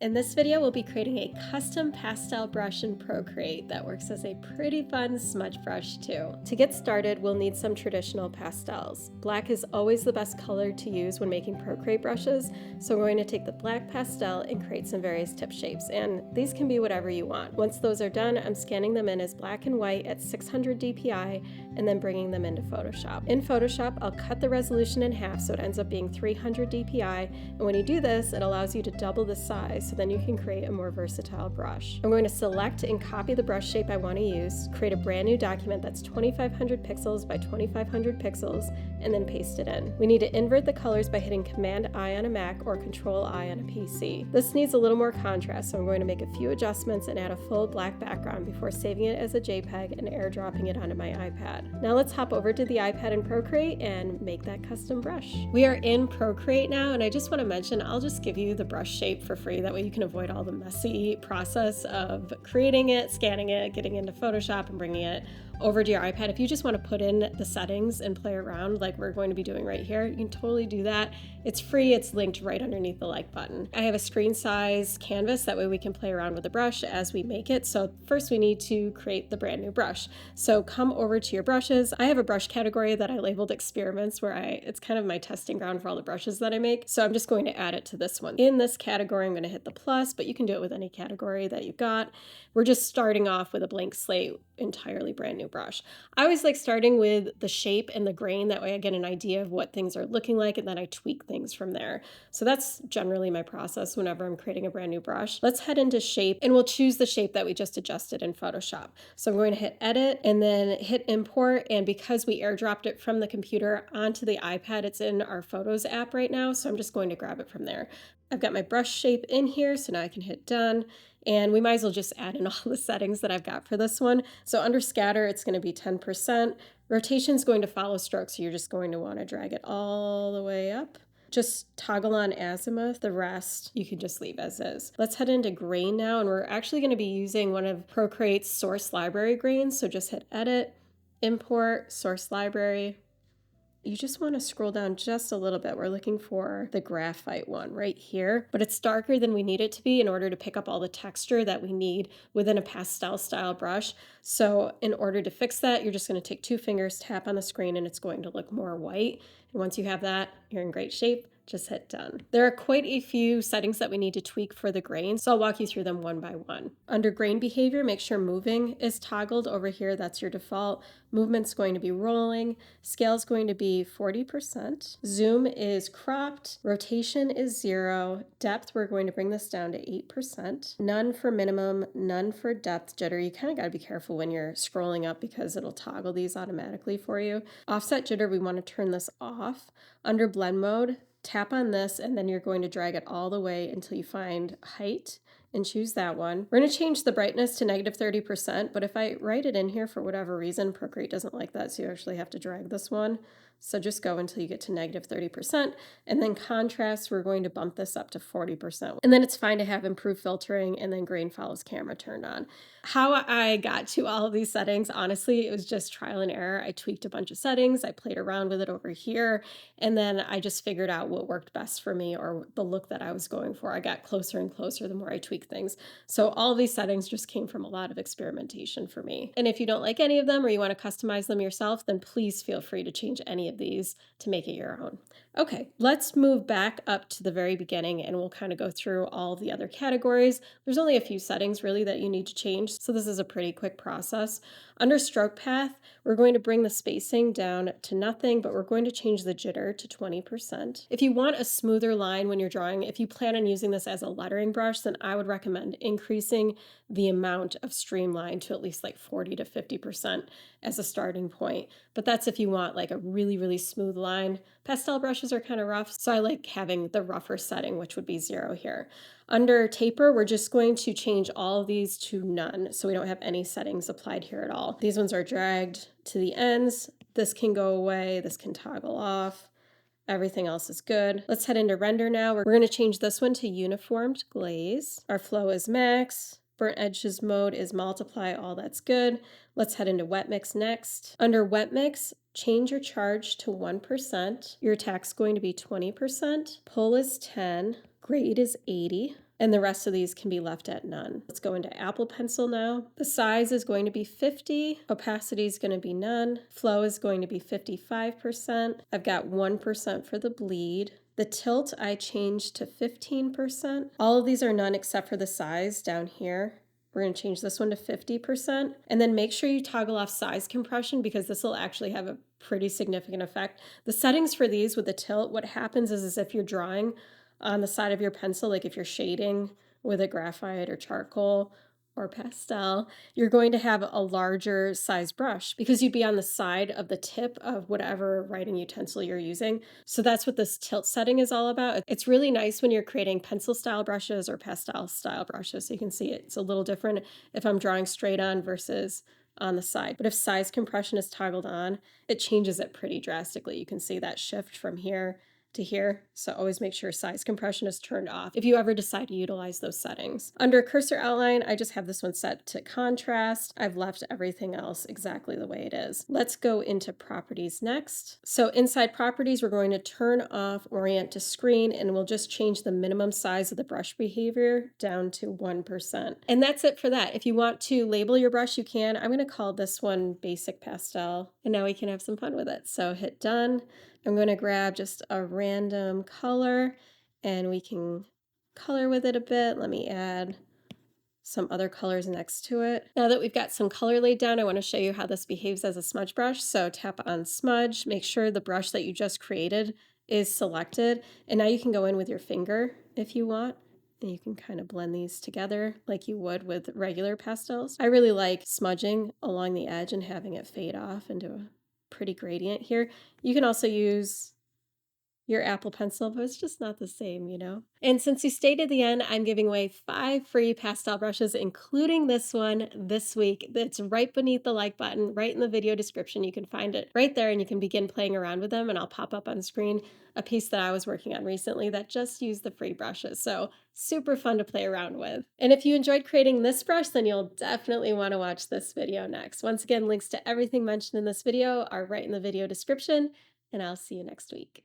In this video, we'll be creating a custom pastel brush in Procreate that works as a pretty fun smudge brush too. To get started, we'll need some traditional pastels. Black is always the best color to use when making Procreate brushes, so we're going to take the black pastel and create some various tip shapes, and these can be whatever you want. Once those are done, I'm scanning them in as black and white at 600 dpi and then bringing them into Photoshop. In Photoshop, I'll cut the resolution in half so it ends up being 300 dpi, and when you do this, it allows you to double the size so then you can create a more versatile brush. I'm going to select and copy the brush shape I want to use, create a brand new document that's 2500 pixels by 2500 pixels, and then paste it in. We need to invert the colors by hitting Command-I on a Mac or Control-I on a PC. This needs a little more contrast, so I'm going to make a few adjustments and add a full black background before saving it as a JPEG and airdropping it onto my iPad. Now let's hop over to the iPad in Procreate and make that custom brush. We are in Procreate now, and I just want to mention I'll just give you the brush shape for free. That way you can avoid all the messy process of creating it, scanning it, getting into Photoshop, and bringing it over to your iPad. If you just want to put in the settings and play around like we're going to be doing right here, you can totally do that. It's free, it's linked right underneath the like button. I have a screen size canvas, that way we can play around with the brush as we make it. So first we need to create the brand new brush. So come over to your brushes. I have a brush category that I labeled experiments where it's kind of my testing ground for all the brushes that I make. So I'm just going to add it to this one. In this category, I'm going to hit the plus, but you can do it with any category that you've got. We're just starting off with a blank slate, entirely brand new brush. I always like starting with the shape and the grain, that way I get an idea of what things are looking like and then I tweak things from there. So that's generally my process whenever I'm creating a brand new brush. Let's head into shape and we'll choose the shape that we just adjusted in Photoshop. So I'm going to hit edit and then hit import, and because we airdropped it from the computer onto the iPad, it's in our Photos app right now, so I'm just going to grab it from there. I've got my brush shape in here, so now I can hit done. And we might as well just add in all the settings that I've got for this one. So under scatter, it's going to be 10%. Rotation is going to follow stroke, so you're just going to want to drag it all the way up. Just toggle on azimuth. The rest you can just leave as is. Let's head into grain now, and we're actually going to be using one of Procreate's source library grains. So just hit edit, import, source library. You just want to scroll down just a little bit. We're looking for the graphite one right here, but it's darker than we need it to be in order to pick up all the texture that we need within a pastel style brush. So in order to fix that, you're just going to take two fingers, tap on the screen, and it's going to look more white. And once you have that, you're in great shape. Just hit done. There are quite a few settings that we need to tweak for the grain, so I'll walk you through them one by one. Under grain behavior, make sure moving is toggled over here. That's your default. Movement's going to be rolling. Scale is going to be 40%. Zoom is cropped. Rotation is 0. Depth, we're going to bring this down to 8%. None for minimum, none for depth jitter. You kind of got to be careful when you're scrolling up because it'll toggle these automatically for you. Offset jitter, we want to turn this off. Under blend mode, tap on this and then you're going to drag it all the way until you find height and choose that one. We're going to change the brightness to -30%, but if I write it in here for whatever reason, Procreate doesn't like that, so you actually have to drag this one. So just go until you get to -30%. And then contrast, we're going to bump this up to 40%. And then it's fine to have improved filtering, and then grain follows camera turned on. How I got to all of these settings, honestly, it was just trial and error. I tweaked a bunch of settings, I played around with it over here, and then I just figured out what worked best for me or the look that I was going for. I got closer and closer the more I tweaked things. So all of these settings just came from a lot of experimentation for me. And if you don't like any of them or you want to customize them yourself, then please feel free to change any of these to make it your own. Okay, let's move back up to the very beginning and we'll kind of go through all the other categories. There's only a few settings really that you need to change, so this is a pretty quick process. Under stroke path, we're going to bring the spacing down to nothing, but we're going to change the jitter to 20%. If you want a smoother line when you're drawing, if you plan on using this as a lettering brush, then I would recommend increasing the amount of streamline to at least like 40 to 50% as a starting point. But that's if you want like a really, really smooth line. Pastel brushes are kind of rough, so I like having the rougher setting, which would be 0 here. Under taper, we're just going to change all of these to none, so we don't have any settings applied here at all. These ones are dragged to the ends. This can go away, this can toggle off. Everything else is good. Let's head into render now. We're going to change this one to uniformed glaze. Our flow is max. Burnt edges mode is multiply, all that's good. Let's head into wet mix next. Under wet mix, change your charge to 1%. Your attack's going to be 20%. Pull is 10. Grade is 80. and the rest of these can be left at none. Let's go into Apple Pencil now. The size is going to be 50, opacity is going to be none, flow is going to be 55%. I've got 1% for the bleed. The tilt I changed to 15%. All of these are none except for the size down here. We're going to change this one to 50%. And then make sure you toggle off size compression because this will actually have a pretty significant effect. The settings for these with the tilt, what happens is if you're drawing on the side of your pencil, like if you're shading with a graphite or charcoal or pastel, you're going to have a larger size brush because you'd be on the side of the tip of whatever writing utensil you're using. So that's what this tilt setting is all about. It's really nice when you're creating pencil style brushes or pastel style brushes. So you can see it's a little different if I'm drawing straight on versus on the side. But if size compression is toggled on, it changes it pretty drastically. You can see that shift from here to here. So always make sure size compression is turned off if you ever decide to utilize those settings. Under cursor outline, I just have this one set to contrast. I've left everything else exactly the way it is. Let's go into properties next. So inside properties, we're going to turn off orient to screen and we'll just change the minimum size of the brush behavior down to 1%. And that's it for that. If you want to label your brush, you can. I'm going to call this one Basic Pastel and now we can have some fun with it. So hit done. I'm going to grab just a random color and we can color with it a bit. Let me add some other colors next to it. Now that we've got some color laid down, I want to show you how this behaves as a smudge brush. So tap on smudge, make sure the brush that you just created is selected. And now you can go in with your finger if you want. And you can kind of blend these together like you would with regular pastels. I really like smudging along the edge and having it fade off into a pretty gradient here. You can also use your Apple Pencil, but it's just not the same, you know? And since you stayed at the end, I'm giving away 5 free pastel brushes, including this one this week. It's right beneath the like button, right in the video description. You can find it right there and you can begin playing around with them and I'll pop up on screen a piece that I was working on recently that just used the free brushes. So super fun to play around with. And if you enjoyed creating this brush, then you'll definitely want to watch this video next. Once again, links to everything mentioned in this video are right in the video description, and I'll see you next week.